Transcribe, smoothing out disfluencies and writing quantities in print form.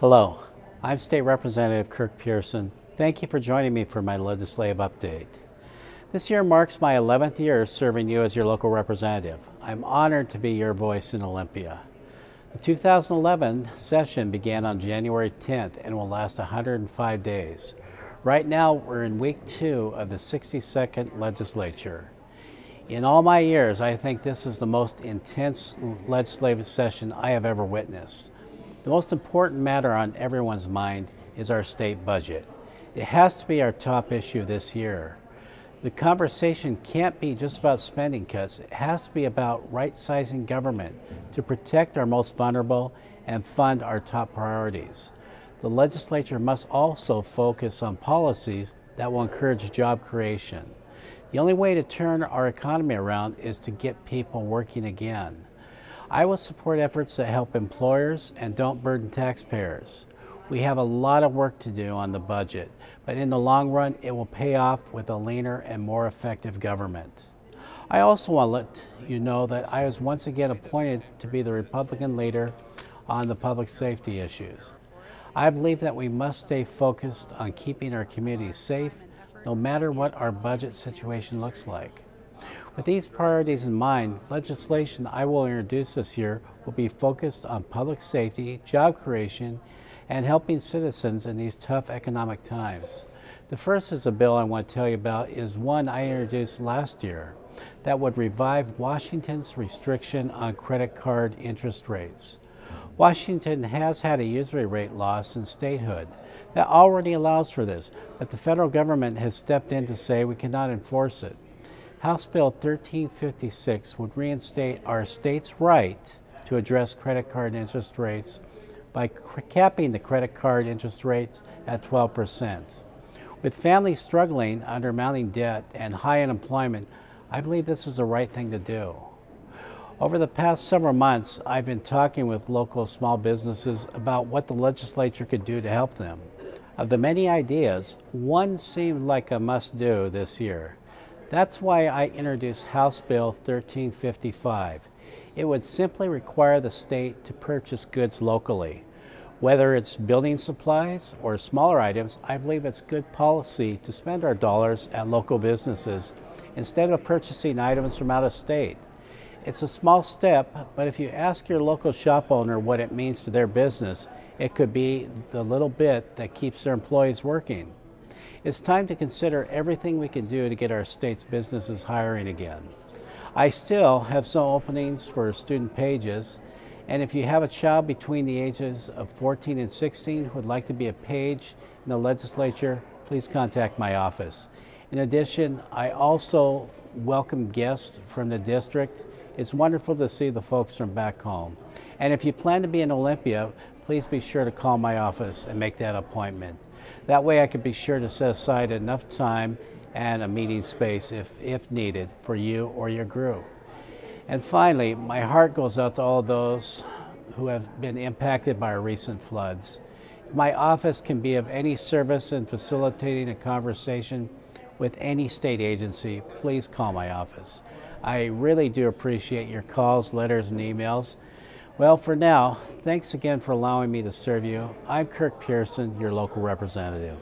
Hello, I'm State Representative Kirk Pearson. Thank you for joining me for my legislative update. This year marks my 11th year serving you as your local representative. I'm honored to be your voice in Olympia. The 2011 session began on January 10th and will last 105 days. Right now, we're in week 2 of the 62nd legislature. In all my years, I think this is the most intense legislative session I have ever witnessed. The most important matter on everyone's mind is our state budget. It has to be our top issue this year. The conversation can't be just about spending cuts. It has to be about right-sizing government to protect our most vulnerable and fund our top priorities. The legislature must also focus on policies that will encourage job creation. The only way to turn our economy around is to get people working again. I will support efforts that help employers and don't burden taxpayers. We have a lot of work to do on the budget, but in the long run, it will pay off with a leaner and more effective government. I also want to let you know that I was once again appointed to be the Republican leader on the public safety issues. I believe that we must stay focused on keeping our communities safe, no matter what our budget situation looks like. With these priorities in mind, legislation I will introduce this year will be focused on public safety, job creation, and helping citizens in these tough economic times. The first is a bill I want to tell you about is one I introduced last year that would revive Washington's restriction on credit card interest rates. Washington has had a usury rate law since statehood that already allows for this, but the federal government has stepped in to say we cannot enforce it. House Bill 1356 would reinstate our state's right to address credit card interest rates by capping the credit card interest rates at 12%. With families struggling under mounting debt and high unemployment, I believe this is the right thing to do. Over the past several months, I've been talking with local small businesses about what the legislature could do to help them. Of the many ideas, one seemed like a must-do this year. That's why I introduced House Bill 1355. It would simply require the state to purchase goods locally. Whether it's building supplies or smaller items, I believe it's good policy to spend our dollars at local businesses instead of purchasing items from out of state. It's a small step, but if you ask your local shop owner what it means to their business, it could be the little bit that keeps their employees working. It's time to consider everything we can do to get our state's businesses hiring again. I still have some openings for student pages, and if you have a child between the ages of 14 and 16 who would like to be a page in the legislature, please contact my office. In addition, I also welcome guests from the district. It's wonderful to see the folks from back home. And if you plan to be in Olympia, please be sure to call my office and make that appointment. That way I can be sure to set aside enough time and a meeting space if needed for you or your group. And finally, my heart goes out to all those who have been impacted by our recent floods. If my office can be of any service in facilitating a conversation with any state agency, please call my office. I really do appreciate your calls, letters, and emails. Well, for now, thanks again for allowing me to serve you. I'm Kirk Pearson, your local representative.